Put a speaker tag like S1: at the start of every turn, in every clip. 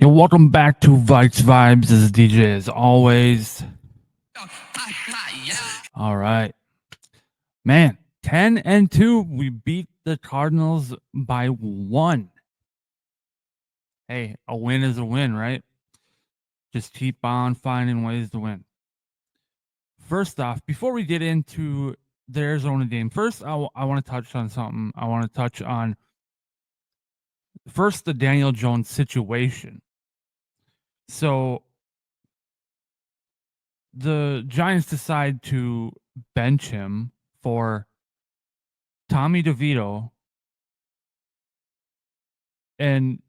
S1: Yo, welcome back to Vikez Vibez. This is DJ as always. All right. Man, 10-2. We beat the Cardinals by 1. Hey, a win is a win, right? Just keep on finding ways to win. First off, before we get into the Arizona game, first I want to touch on something. I want to touch on first the Daniel Jones situation. So the Giants decide to bench him for Tommy DeVito. And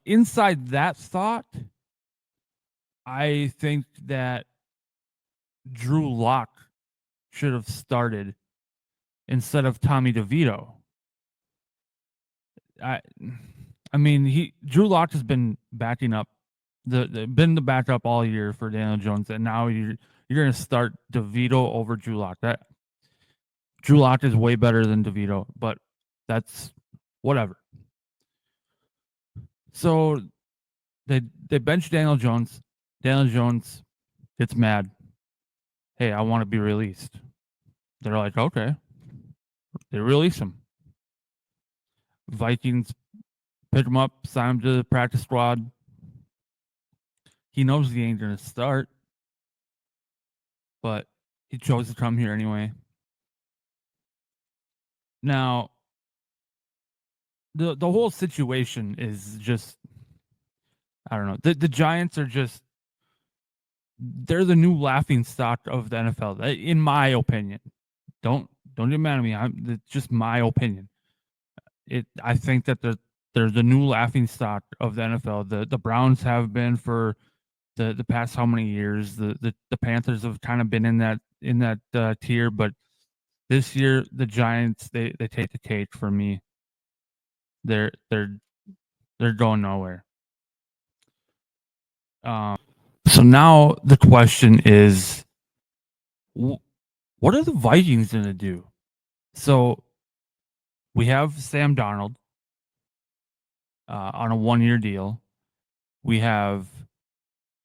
S1: inside that thought, I think that Drew Lock should have started instead of Tommy DeVito. I mean, Drew Lock has been backing up, been the backup all year for Daniel Jones, and now you're going to start DeVito over Drew Lock. That Drew Lock is way better than DeVito, but that's whatever. So they bench Daniel Jones. Daniel Jones gets mad. Hey, I want to be released. They're like, okay. They release him. Vikings pick him up, sign him to the practice squad. He knows he ain't going to start, but he chose to come here anyway. Now, the whole situation is just, I don't know. The Giants are just, they're the new laughing stock of the NFL, in my opinion. Don't get mad at me. It's just my opinion. I think that they're the new laughing stock of the NFL. The Browns have been for the past how many years. The Panthers have kind of been in that tier, but this year the Giants they take the cake for me. They're going nowhere. So now the question is, what are the Vikings going to do? So we have Sam Darnold on a 1-year deal. We have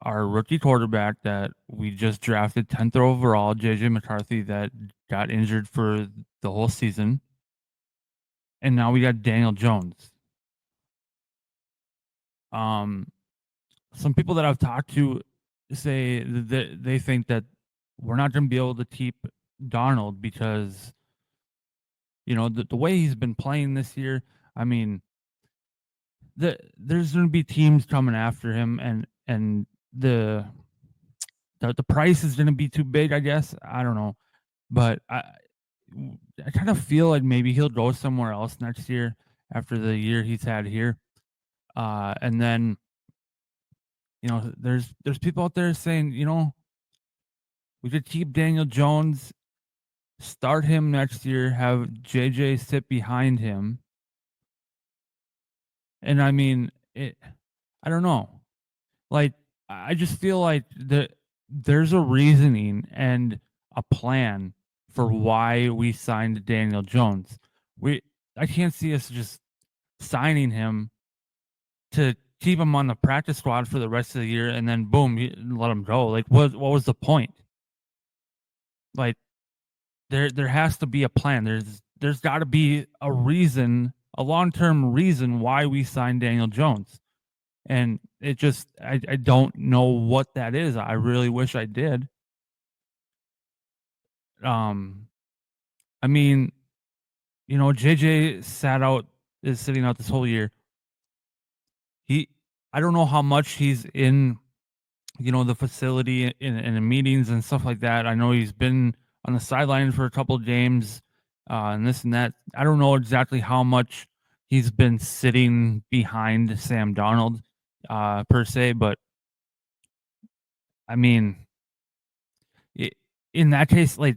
S1: our rookie quarterback that we just drafted 10th overall, JJ McCarthy, that got injured for the whole season. And now we got Daniel Jones. Some people that I've talked to say that they think that we're not going to be able to keep Darnold because, you know, the way he's been playing this year. I mean, there's going to be teams coming after him, and the price is going to be too big, I guess. I don't know, but I kind of feel like maybe he'll go somewhere else next year after the year he's had here, and then. You know, there's people out there saying, you know, we could keep Daniel Jones, start him next year, have JJ sit behind him. And I mean, I don't know. Like, I just feel like there's a reasoning and a plan for why we signed Daniel Jones. I can't see us just signing him to keep him on the practice squad for the rest of the year and then boom, let him go. Like, what was the point? Like, there has to be a plan. There's got to be a reason, a long-term reason why we signed Daniel Jones. And it just, I don't know what that is. I really wish I did. I mean, you know, JJ is sitting out this whole year. I don't know how much he's in, you know, the facility in the meetings and stuff like that. I know he's been on the sideline for a couple of games, and this and that. I don't know exactly how much he's been sitting behind Sam Darnold, per se, but I mean, in that case, like,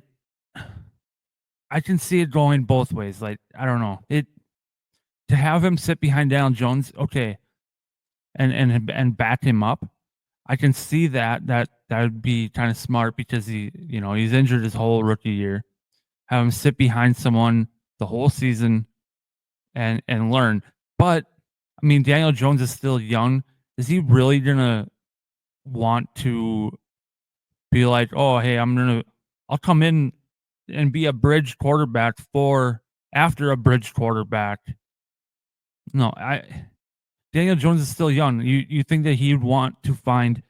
S1: I can see it going both ways. Like, I don't know, to have him sit behind Daniel Jones, okay, and back him up. I can see that would be kind of smart because he's injured his whole rookie year. Have him sit behind someone the whole season and learn. But I mean, Daniel Jones is still young. is he really gonna want to be like, oh, hey, I'll come in and be a bridge quarterback after a bridge quarterback? No, Daniel Jones is still young. You think that he'd want to find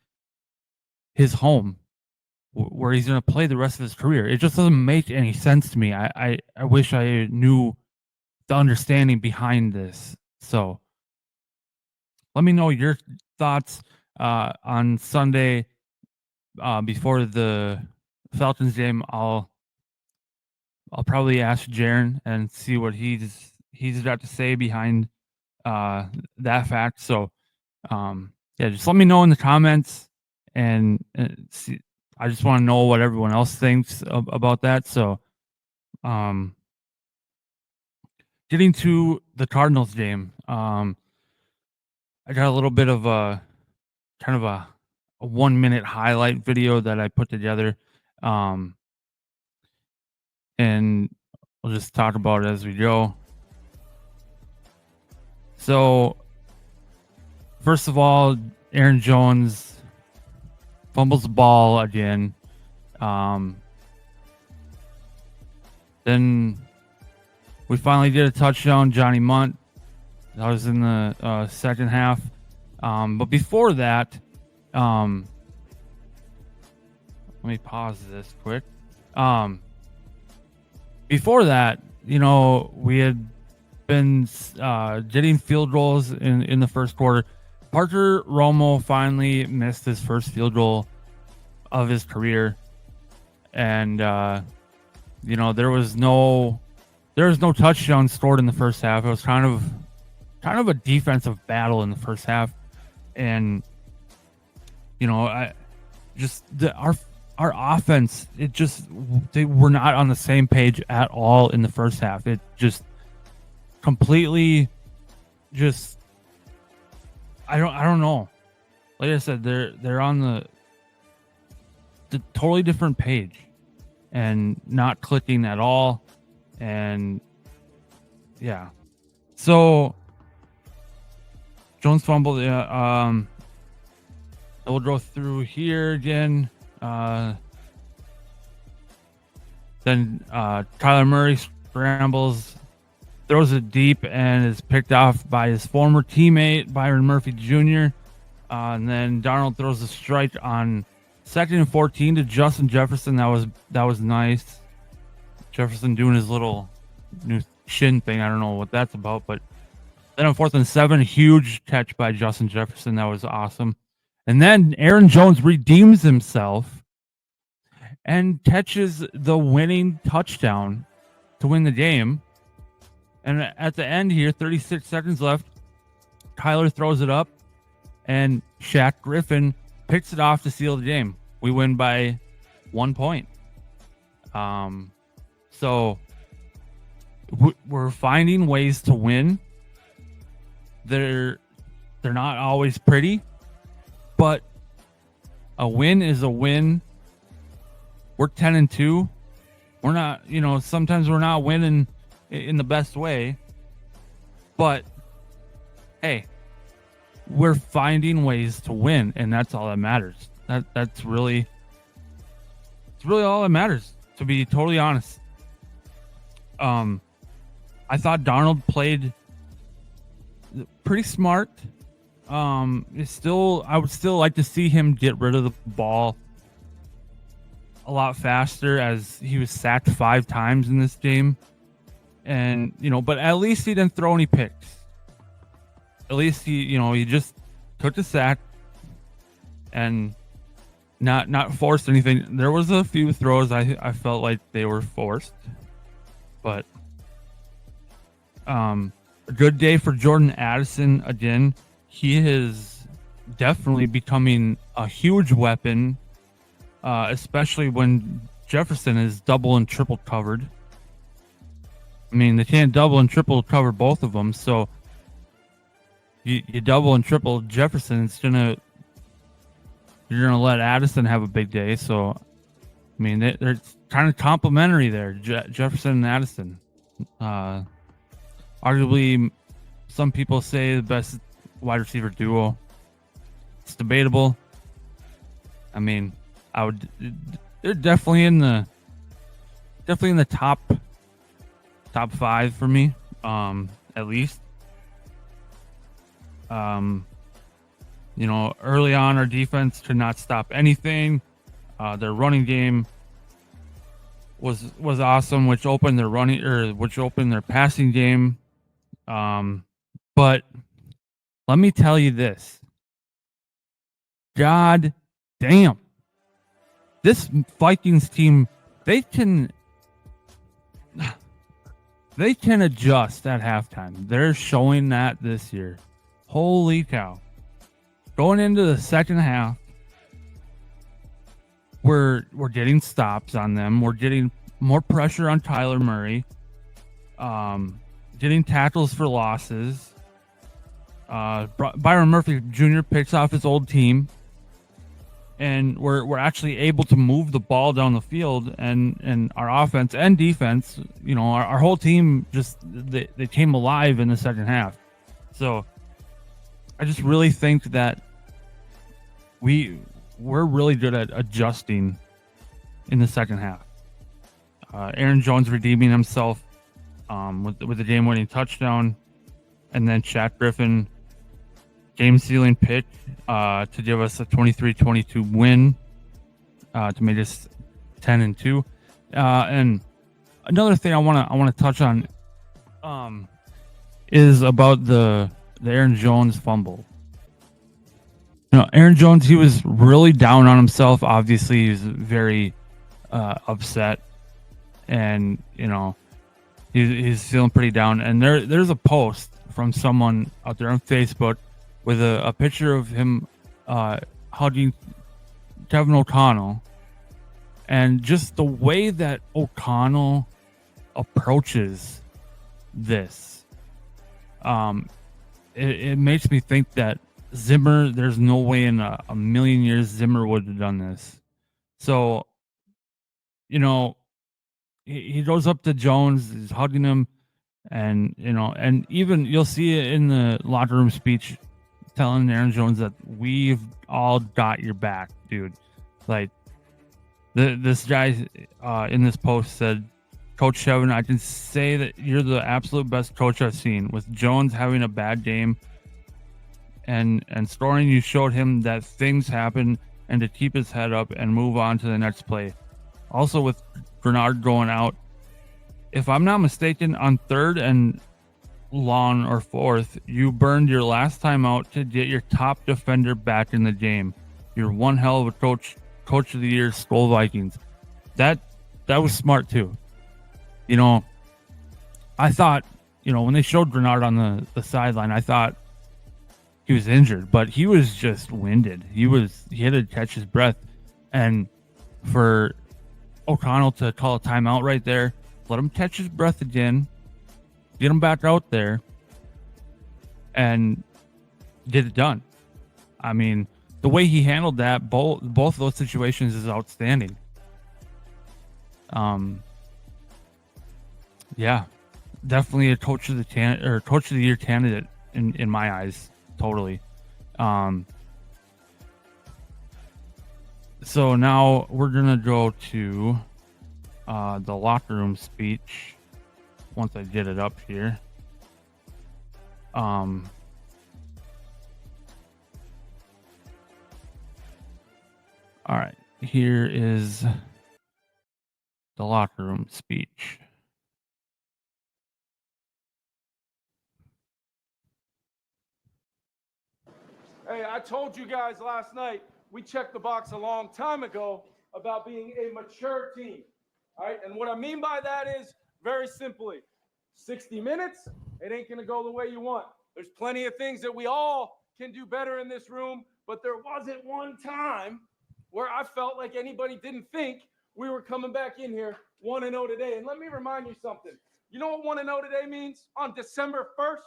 S1: his home where he's going to play the rest of his career? It just doesn't make any sense to me. I wish I knew the understanding behind this. So let me know your thoughts on Sunday before the Falcons game. I'll probably ask Jaren and see what he's got to say behind that fact. So yeah, just let me know in the comments, and see. I just want to know what everyone else thinks about that. So getting to the Cardinals game, I got a little bit of a kind of a 1 minute highlight video that I put together, and we'll just talk about it as we go. So first of all, Aaron Jones fumbles the ball again. Then we finally did a touchdown, Johnny Munt. That was in the second half. But before that, let me pause this quick. Before that, we had been getting field goals in the first quarter. Parker Romo finally missed his first field goal of his career, and there was no touchdown scored in the first half. It was kind of a defensive battle in the first half, and our offense, they were not on the same page at all in the first half. It just completely I don't know. Like I said, they're on the totally different page and not clicking at all. And yeah. So Jones fumbled. We'll go through here again. Then Kyler Murray scrambles, throws it deep, and is picked off by his former teammate Byron Murphy Jr. And then Darnold throws a strike on 2nd and 14 to Justin Jefferson. That was nice. Jefferson doing his little new shin thing. I don't know what that's about, but then on 4th and 7, huge catch by Justin Jefferson. That was awesome. And then Aaron Jones redeems himself and catches the winning touchdown to win the game. And at the end here, 36 seconds left, Kyler throws it up, and Shaq Griffin picks it off to seal the game. We win by 1 point. So we're finding ways to win. They're not always pretty, but a win is a win. We're 10-2. We're not, sometimes we're not winning in the best way, but hey, we're finding ways to win, and that's all that matters. It's really all that matters, to be totally honest. I thought Darnold played pretty smart. I would still like to see him get rid of the ball a lot faster, as he was sacked 5 times in this game. And, but at least he didn't throw any picks. At least he just took the sack and not forced anything. There was a few throws I felt like they were forced, but a good day for Jordan Addison again. He is definitely becoming a huge weapon, especially when Jefferson is double and triple covered. I mean, they can't double and triple cover both of them, so you double and triple Jefferson, you're gonna let Addison have a big day. So, I mean, they're kind of complementary there, Jefferson and Addison. Arguably, some people say the best wide receiver duo It's debatable. I mean, they're definitely in the top 5 for me, at least. Early on, our defense could not stop anything. Their running game was awesome, which opened their passing game. But let me tell you this. God damn. This Vikings team, they can adjust at halftime. They're showing that this year. Holy cow. Going into the second half, we're getting stops on them. We're getting more pressure on Tyler Murray. Getting tackles for losses. Byron Murphy Jr. picks off his old team. And we're actually able to move the ball down the field, and our offense and defense, our whole team just they came alive in the second half. So I just really think that we're really good at adjusting in the second half. Aaron Jones redeeming himself with the game-winning touchdown, and then Shaq Griffin game-sealing pick to give us a 23-22 win to make us 10-2. And another thing I want to touch on is about the Aaron Jones fumble. Aaron Jones, he was really down on himself. Obviously, he was very upset, and he's feeling pretty down. And there's a post from someone out there on Facebook with a picture of him hugging Kevin O'Connell, and just the way that O'Connell approaches this, it makes me think that Zimmer, there's no way in a million years Zimmer would have done this. So, he goes up to Jones, he's hugging him, and even you'll see it in the locker room speech, telling Aaron Jones that we've all got your back, dude. Like, this guy in this post said, Coach Shevin, I can say that you're the absolute best coach I've seen. With Jones having a bad game and scoring, you showed him that things happen and to keep his head up and move on to the next play. Also, with Bernard going out, if I'm not mistaken, on 3rd and long or 4th, you burned your last time out to get your top defender back in the game. You're one hell of a coach of the year, Skull Vikings. That was smart too. I thought, when they showed Bernard on the sideline, I thought he was injured, but he was just winded. He had to catch his breath, and for O'Connell to call a timeout right there, let him catch his breath again, get him back out there, and get it done. I mean, the way he handled that, both of those situations is outstanding. Yeah, definitely a coach of the year candidate in my eyes, totally. So now we're gonna go to the locker room speech. Once I get it up here. All right, here is the locker room speech.
S2: Hey, I told you guys last night, we checked the box a long time ago about being a mature team. All right, and what I mean by that is, very simply, 60 minutes, it ain't going to go the way you want. There's plenty of things that we all can do better in this room, but there wasn't one time where I felt like anybody didn't think we were coming back in here 1-0 today. And let me remind you something. You know what 1-0 today means? On December 1st,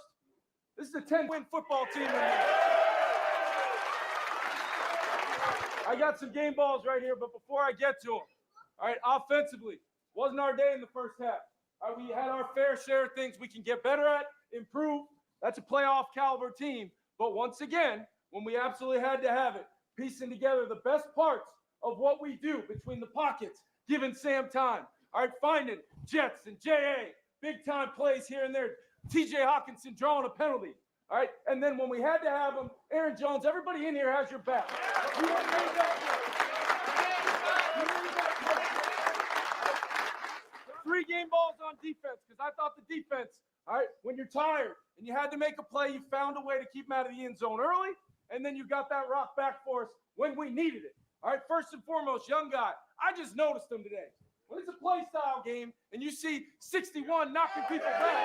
S2: this is a 10-win football team in here. I got some game balls right here, but before I get to them, all right, offensively, wasn't our day in the first half. All right, we had our fair share of things we can get better at, improve. That's a playoff caliber team. But once again, when we absolutely had to have it, piecing together the best parts of what we do between the pockets, giving Sam time. All right, finding Jets and J.A., big-time plays here and there. T.J. Hawkinson drawing a penalty. All right, and then when we had to have them, Aaron Jones, everybody in here has your back. You have made that play. 3 game balls on defense, because I thought the defense, all right, when you're tired and you had to make a play, you found a way to keep them out of the end zone early, and then you got that rock back for us when we needed it. All right, first and foremost, young guy, I just noticed him today. When it's a play style game and you see 61 knocking people back.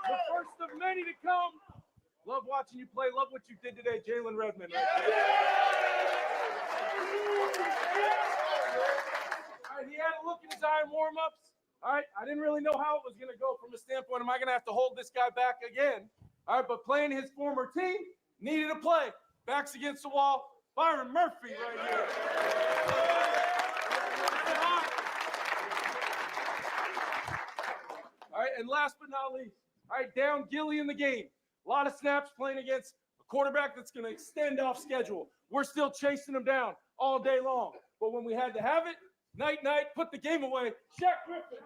S2: The first of many to come. Love watching you play. Love what you did today, Jalen Redmond. Right? All right, he had a look in his eye in warm-ups. All right, I didn't really know how it was going to go from a standpoint. Am I going to have to hold this guy back again? All right, but playing his former team, needed a play. Backs against the wall. Byron Murphy right here. All right, and last but not least, all right, down Gilly in the game. A lot of snaps playing against a quarterback that's going to extend off schedule. We're still chasing him down all day long. But when we had to have it, night, put the game away. Shaq Griffin.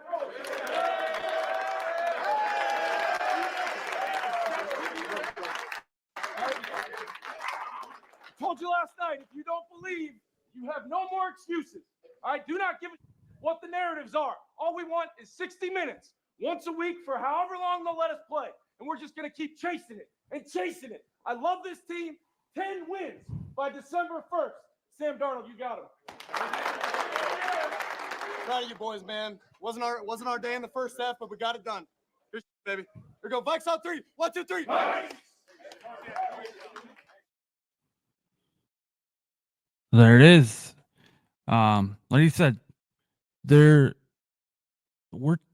S2: Told you last night, if you don't believe, you have no more excuses. All right, do not give it what the narratives are. All we want is 60 minutes, once a week for however long they'll let us play. And we're just going to keep chasing it and chasing it. I love this team. 10 wins by December 1st. Sam Darnold, you got him.
S3: Proud of you boys, man. Wasn't our day in the first half, but we got it done. Good shit, baby. Here we go. Vikes on 3. 1, 2, 3.
S1: There it is. Like you said, we're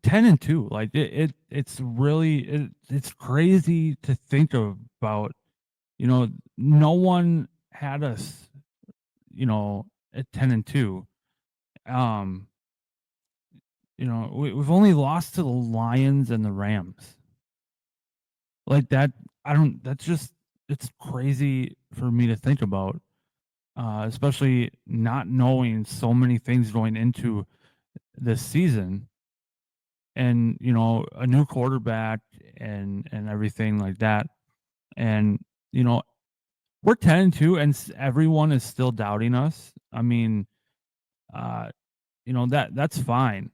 S1: 10-2. Like it's really it's crazy to think about. You know, no one had us, you know, at 10-2. You know, we've only lost to the Lions and the Rams. Like that, it's crazy for me to think about. Especially not knowing so many things going into this season, and you know, a new quarterback and everything like that, and you know, we're 10-2, and everyone is still doubting us. I mean, you know, that's fine,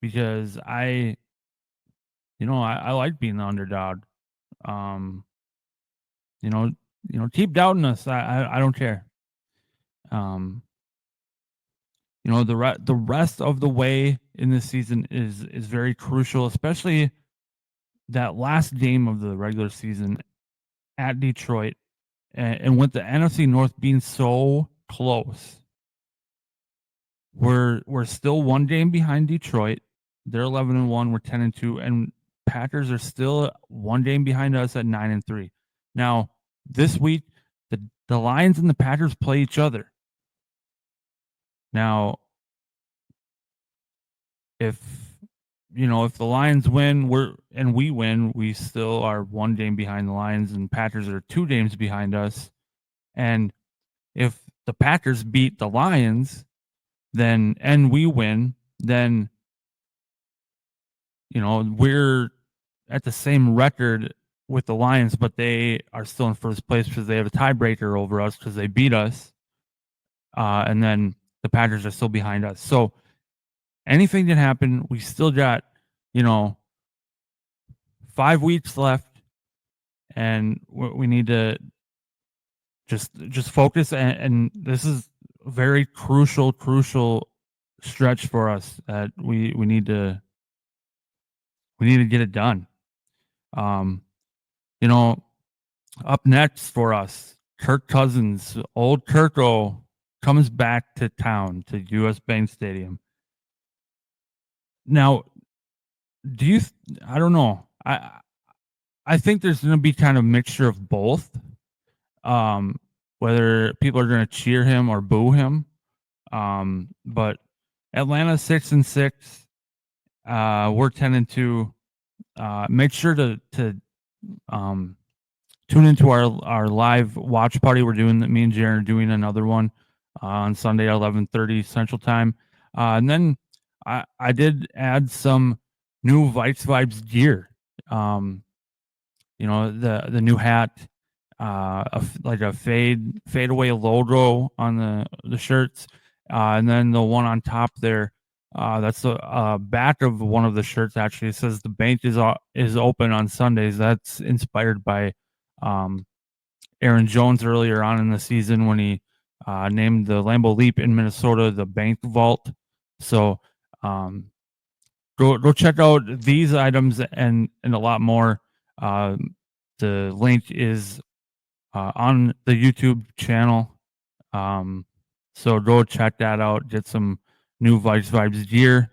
S1: because I like being the underdog. You know, keep doubting us. I don't care. You know, the rest of the way in this season is very crucial, especially that last game of the regular season at Detroit, and with the NFC North being so close. We're still 1 game behind Detroit. They're 11-1. We're 10-2, and Packers are still 1 game behind us at 9-3. Now, this week, the Lions and the Packers play each other. Now, if the Lions win, we win, we still are 1 game behind the Lions, and Packers are 2 games behind us. And if the Packers beat the Lions, and we win, then we're at the same record with the Lions, but they are still in first place because they have a tiebreaker over us because they beat us. And then the Packers are still behind us. So anything can happen. We still got, 5 weeks left, and we need to just focus. And this is a very crucial stretch for us that we need to get it done. Up next for us, Kirk Cousins, old Kirko, comes back to town, to US Bank Stadium. Now, I don't know. I think there's going to be kind of a mixture of both. Whether people are going to cheer him or boo him. But Atlanta's 6-6, We're 10-2. Make sure to tune into our live watch party. We're doing that. Me and Jaren are doing another one on Sunday at 11:30 Central Time. And then I did add some new Vikez Vibez gear. The new hat, like a fadeaway logo on the shirts, and then the one on top there. That's the back of one of the shirts. Actually, it says the bank is open on Sundays. That's inspired by Aaron Jones earlier on in the season when he named the Lambeau Leap in Minnesota the Bank Vault. So go check out these items and a lot more. The link is on the YouTube channel. So go check that out. Get some new Vikez Vibez gear,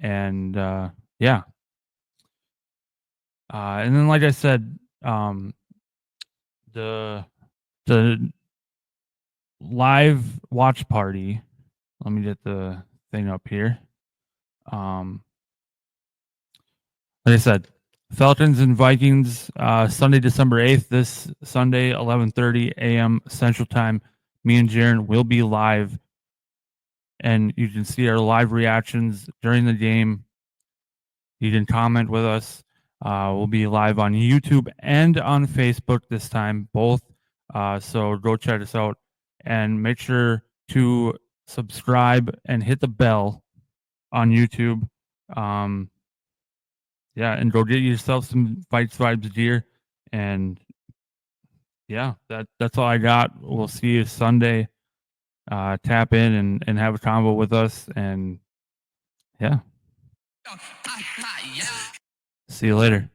S1: and yeah. And then, like I said, the live watch party. Let me get the thing up here. Like I said, Falcons and Vikings, Sunday, December 8th, this Sunday, 11:30 a.m. Central Time. Me and Jaren will be live, and you can see our live reactions during the game. You can comment with us. We'll be live on YouTube and on Facebook this time, both. So go check us out, and make sure to subscribe and hit the bell on YouTube. Yeah, and go get yourself some Vikez Vibez gear. And yeah, that's all I got. We'll see you Sunday. Tap in and have a combo with us. And yeah. See you later.